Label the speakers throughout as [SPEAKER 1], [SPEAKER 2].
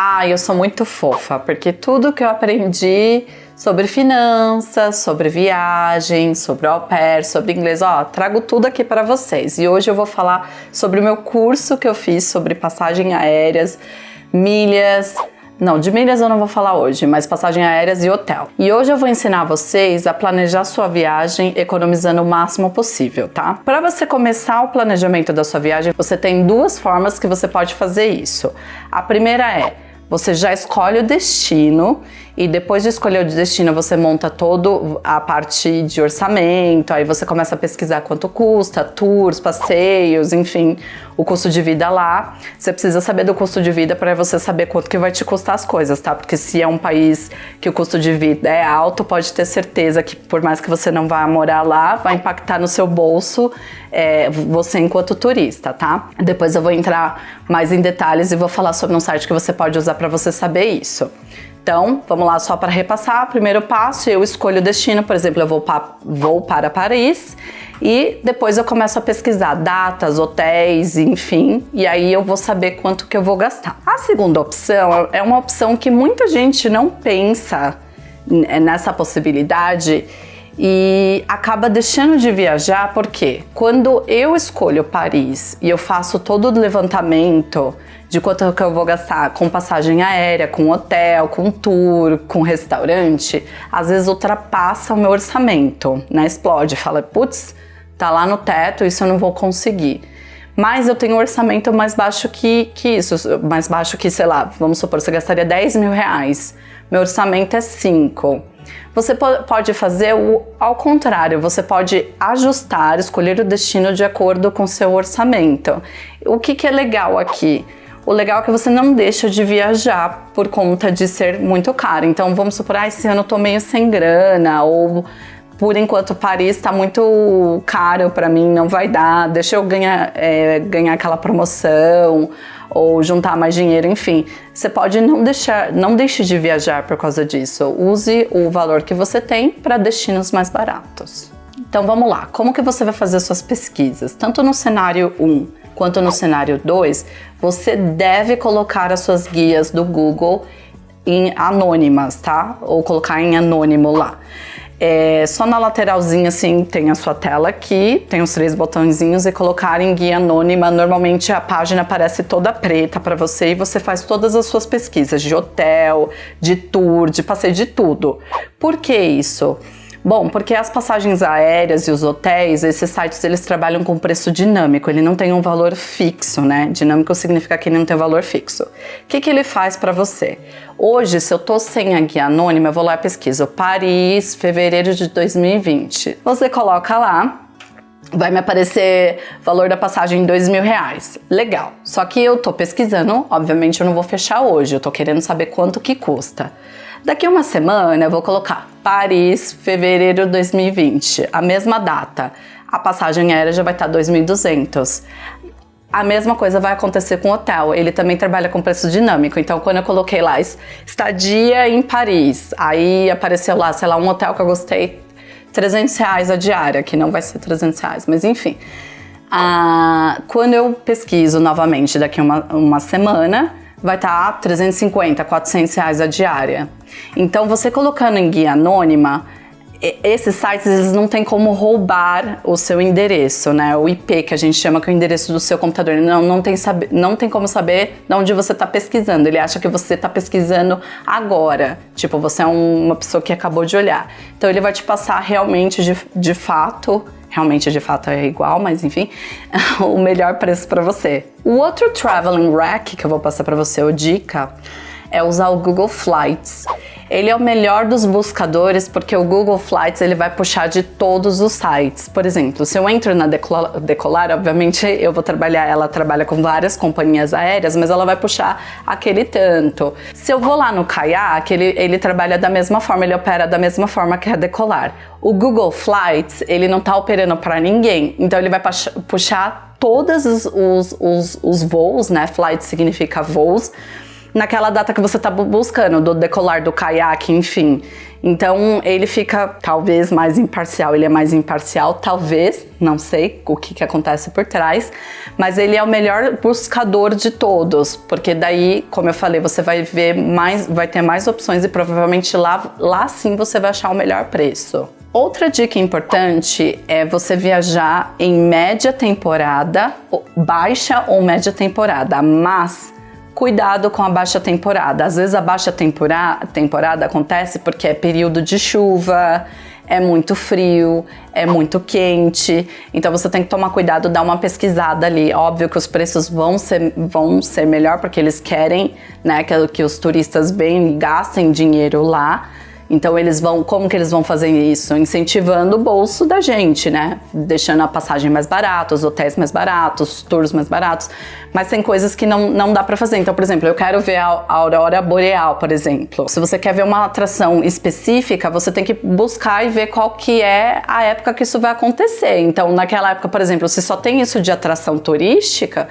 [SPEAKER 1] Ah, eu sou muito fofa, porque tudo que eu aprendi sobre finanças, sobre viagem, sobre au pair, sobre inglês, trago tudo aqui para vocês. E hoje eu vou falar sobre o meu curso que eu fiz sobre passagem aéreas, milhas. Não, de milhas eu não vou falar hoje, mas passagem aéreas e hotel. E hoje eu vou ensinar vocês a planejar sua viagem economizando o máximo possível, tá? Para você começar o planejamento da sua viagem, você tem duas formas que você pode fazer isso. A primeira é, você já escolhe o destino e depois de escolher o destino você monta toda a parte de orçamento, aí você começa a pesquisar quanto custa, tours, passeios, enfim, o custo de vida lá. Você precisa saber do custo de vida para você saber quanto que vai te custar as coisas, tá? Porque se é um país que o custo de vida é alto, pode ter certeza que por mais que você não vá morar lá, vai impactar no seu bolso você enquanto turista, tá? Depois eu vou entrar mais em detalhes e vou falar sobre um site que você pode usar para você saber isso. Então, vamos lá só para repassar. Primeiro passo, eu escolho o destino, por exemplo, eu vou para Paris e depois eu começo a pesquisar datas, hotéis, enfim, e aí eu vou saber quanto que eu vou gastar. A segunda opção é uma opção que muita gente não pensa nessa possibilidade e acaba deixando de viajar, porque quando eu escolho Paris e eu faço todo o levantamento de quanto que eu vou gastar com passagem aérea, com hotel, com tour, com restaurante, às vezes ultrapassa o meu orçamento, né? Explode, fala, putz, tá lá no teto, isso eu não vou conseguir. Mas eu tenho um orçamento mais baixo que isso, mais baixo que, sei lá, vamos supor, você gastaria 10 mil reais, meu orçamento é 5. Você pode fazer ao contrário, você pode ajustar, escolher o destino de acordo com seu orçamento. O que é legal aqui? O legal é que você não deixa de viajar por conta de ser muito caro. Então vamos supor, esse ano eu tô meio sem grana, ou por enquanto Paris está muito caro para mim, não vai dar, deixa eu ganhar aquela promoção, ou juntar mais dinheiro, enfim. Você pode não deixe de viajar por causa disso. Use o valor que você tem para destinos mais baratos. Então vamos lá, como que você vai fazer suas pesquisas? Tanto no cenário 1 quanto no cenário 2, você deve colocar as suas guias do Google em anônimas, tá? Ou colocar em anônimo lá. Só na lateralzinha assim tem a sua tela aqui, tem os 3 botõezinhos e colocar em guia anônima. Normalmente a página aparece toda preta para você e você faz todas as suas pesquisas de hotel, de tour, de passeio, de tudo. Por que isso? Bom, porque as passagens aéreas e os hotéis, esses sites, eles trabalham com preço dinâmico, ele não tem um valor fixo, né? Dinâmico significa que ele não tem um valor fixo. O que ele faz para você? Hoje, se eu tô sem a guia anônima, eu vou lá e pesquiso Paris, fevereiro de 2020. Você coloca lá, vai me aparecer valor da passagem R$2.000. Legal. Só que eu tô pesquisando, obviamente eu não vou fechar hoje, eu tô querendo saber quanto que custa. Daqui uma semana eu vou colocar Paris, fevereiro de 2020, a mesma data. A passagem aérea já vai estar 2.200. A mesma coisa vai acontecer com o hotel, ele também trabalha com preço dinâmico. Então quando eu coloquei lá estadia em Paris, aí apareceu lá, sei lá, um hotel que eu gostei, R$300 a diária, que não vai ser R$300, mas enfim. Quando eu pesquiso novamente daqui uma semana, vai estar R$350, R$400 a diária. Então, você colocando em guia anônima, esses sites eles não tem como roubar o seu endereço, né? O IP, que a gente chama que é o endereço do seu computador. Não tem como saber de onde você está pesquisando. Ele acha que você está pesquisando agora. Tipo, você é uma pessoa que acabou de olhar. Então, ele vai te passar realmente, de fato é igual, mas enfim, o melhor preço para você. O outro traveling rack que eu vou passar para você, ou dica, é usar o Google Flights. Ele é o melhor dos buscadores porque o Google Flights ele vai puxar de todos os sites. Por exemplo, se eu entro na Decolar, obviamente ela trabalha com várias companhias aéreas, mas ela vai puxar aquele tanto. Se eu vou lá no Kayak, ele trabalha da mesma forma, ele opera da mesma forma que a Decolar. O Google Flights, ele não tá operando para ninguém, então ele vai puxar todos os voos, né? Flight significa voos, naquela data que você está buscando, do decolar do caiaque, enfim. Então ele fica talvez mais imparcial, ele é mais imparcial, talvez, não sei o que acontece por trás, mas ele é o melhor buscador de todos, porque daí, como eu falei, você vai ver mais, vai ter mais opções e provavelmente lá sim você vai achar o melhor preço. Outra dica importante é você viajar em média temporada, baixa ou média temporada, mas cuidado com a baixa temporada. Às vezes a baixa temporada acontece porque é período de chuva, é muito frio, é muito quente, então você tem que tomar cuidado, dar uma pesquisada ali. Óbvio que os preços vão ser melhor porque eles querem, né, que os turistas gastem dinheiro lá. Então como que eles vão fazer isso? Incentivando o bolso da gente, né? Deixando a passagem mais barata, os hotéis mais baratos, os tours mais baratos. Mas tem coisas que não dá pra fazer. Então, por exemplo, eu quero ver a aurora boreal, por exemplo. Se você quer ver uma atração específica, você tem que buscar e ver qual que é a época que isso vai acontecer. Então, naquela época, por exemplo, se só tem isso de atração turística,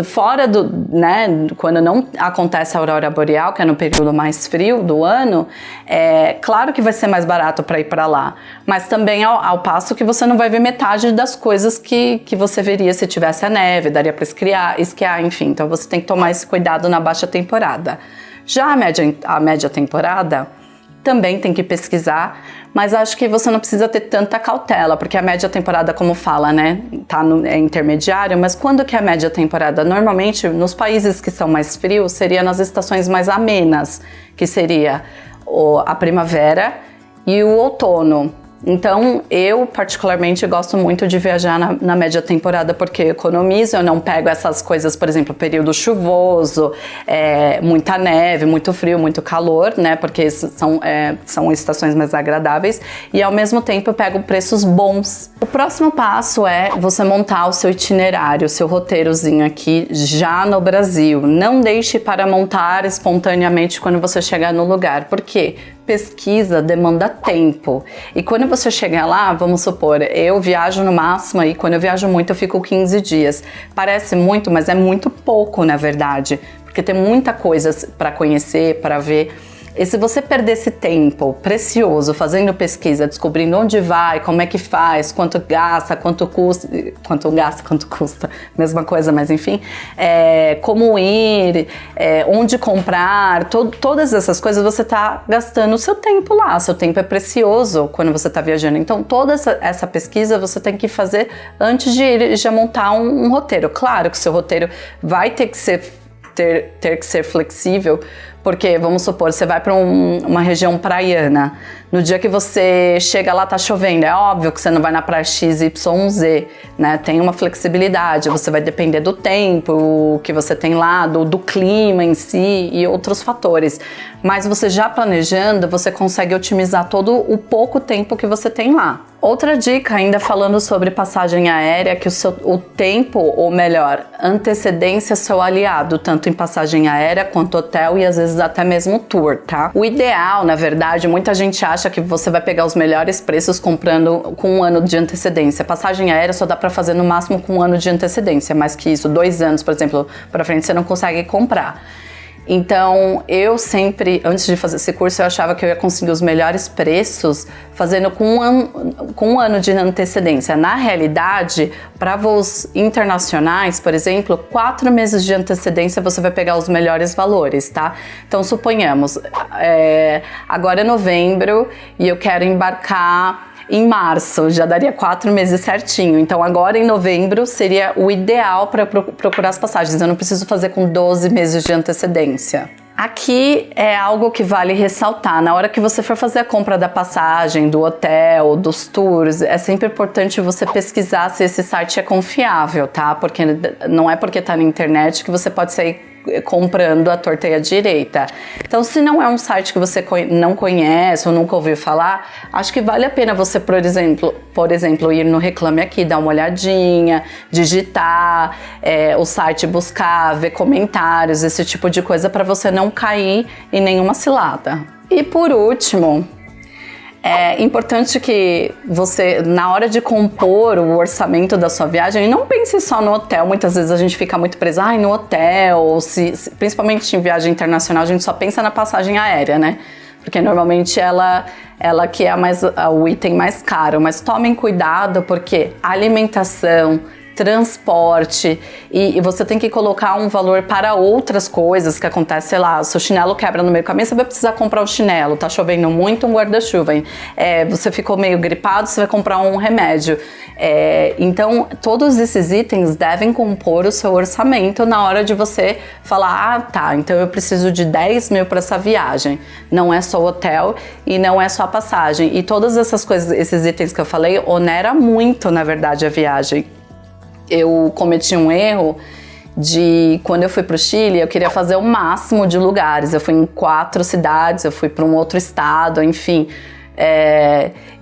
[SPEAKER 1] fora né, quando não acontece a aurora boreal, que é no período mais frio do ano, claro que vai ser mais barato para ir para lá, mas também ao passo que você não vai ver metade das coisas que você veria se tivesse a neve, daria para esquiar, enfim. Então você tem que tomar esse cuidado na baixa temporada. Já a média temporada também tem que pesquisar, mas acho que você não precisa ter tanta cautela, porque a média temporada, como fala, né, é intermediário, mas quando que é a média temporada? Normalmente, nos países que são mais frios, seria nas estações mais amenas, que seria a primavera e o outono. Então, eu particularmente gosto muito de viajar na média temporada porque economizo, eu não pego essas coisas, por exemplo, período chuvoso, muita neve, muito frio, muito calor, né? Porque são estações mais agradáveis e ao mesmo tempo eu pego preços bons. O próximo passo é você montar o seu itinerário, o seu roteirozinho aqui já no Brasil. Não deixe para montar espontaneamente quando você chegar no lugar. Por quê? Pesquisa demanda tempo. E quando você chegar lá, vamos supor, eu viajo no máximo aí, quando eu viajo muito, eu fico 15 dias. Parece muito, mas é muito pouco, na verdade, porque tem muita coisa para conhecer, para ver. E se você perder esse tempo precioso fazendo pesquisa, descobrindo onde vai, como é que faz, quanto gasta, quanto custa, mesma coisa, mas enfim, como ir, onde comprar, todas essas coisas, você está gastando o seu tempo lá. Seu tempo é precioso quando você está viajando. Então, toda essa pesquisa você tem que fazer antes de ir e já montar um roteiro. Claro que o seu roteiro vai ter que ser flexível, porque, vamos supor, você vai para uma região praiana, no dia que você chega lá tá chovendo, é óbvio que você não vai na praia XYZ, né? Tem uma flexibilidade, você vai depender do tempo que você tem lá, do clima em si e outros fatores. Mas você já planejando, você consegue otimizar todo o pouco tempo que você tem lá. Outra dica, ainda falando sobre passagem aérea, que o tempo, ou melhor, antecedência é seu aliado, tanto em passagem aérea quanto hotel e às vezes até mesmo tour, tá? O ideal, na verdade, muita gente acha que você vai pegar os melhores preços comprando com 1 ano de antecedência. Passagem aérea só dá pra fazer no máximo com 1 ano de antecedência, mais que isso, 2 anos, por exemplo, pra frente você não consegue comprar. Então, eu sempre, antes de fazer esse curso, eu achava que eu ia conseguir os melhores preços fazendo com um ano de antecedência. Na realidade, para voos internacionais, por exemplo, 4 meses de antecedência você vai pegar os melhores valores, tá? Então, suponhamos, agora é novembro e eu quero embarcar em março, já daria 4 meses certinho. Então agora em novembro seria o ideal para procurar as passagens. Eu não preciso fazer com 12 meses de antecedência. Aqui é algo que vale ressaltar. Na hora que você for fazer a compra da passagem, do hotel, dos tours, é sempre importante você pesquisar se esse site é confiável, tá? Porque não é porque tá na internet que você pode sair comprando à torta e à direita. Então, se não é um site que você não conhece ou nunca ouviu falar, acho que vale a pena você, por exemplo, ir no Reclame Aqui, dar uma olhadinha, digitar o site, buscar, ver comentários, esse tipo de coisa, para você não cair em nenhuma cilada. E por último, É importante que você, na hora de compor o orçamento da sua viagem, não pense só no hotel. Muitas vezes a gente fica muito presa no hotel, principalmente em viagem internacional, a gente só pensa na passagem aérea, né? Porque normalmente ela que é o item mais caro. Mas tomem cuidado, porque alimentação, transporte, e você tem que colocar um valor para outras coisas que acontecem, sei lá, seu chinelo quebra no meio do caminho, você vai precisar comprar o chinelo, tá chovendo muito, um guarda-chuva, você ficou meio gripado, você vai comprar um remédio. Então, todos esses itens devem compor o seu orçamento na hora de você falar, tá, então eu preciso de 10 mil para essa viagem. Não é só o hotel e não é só a passagem. E todas essas coisas, esses itens que eu falei, onera muito, na verdade, a viagem. Eu cometi um erro de, quando eu fui para o Chile, eu queria fazer o máximo de lugares. Eu fui em 4 cidades, eu fui para um outro estado, enfim.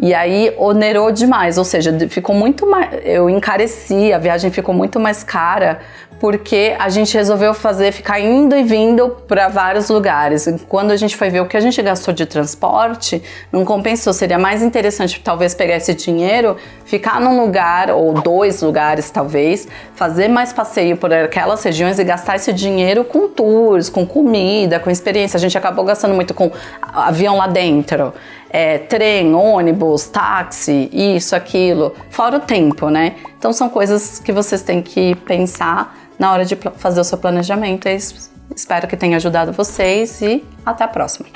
[SPEAKER 1] E aí onerou demais, ou seja, ficou muito mais, eu encareci, a viagem ficou muito mais cara, porque a gente resolveu ficar indo e vindo para vários lugares. E quando a gente foi ver o que a gente gastou de transporte, não compensou. Seria mais interessante talvez pegar esse dinheiro, ficar num lugar ou 2 lugares talvez, fazer mais passeio por aquelas regiões e gastar esse dinheiro com tours, com comida, com experiência. A gente acabou gastando muito com avião lá dentro, trem, ônibus, táxi, isso, aquilo, fora o tempo, né? Então são coisas que vocês têm que pensar na hora de fazer o seu planejamento. Espero que tenha ajudado vocês e até a próxima.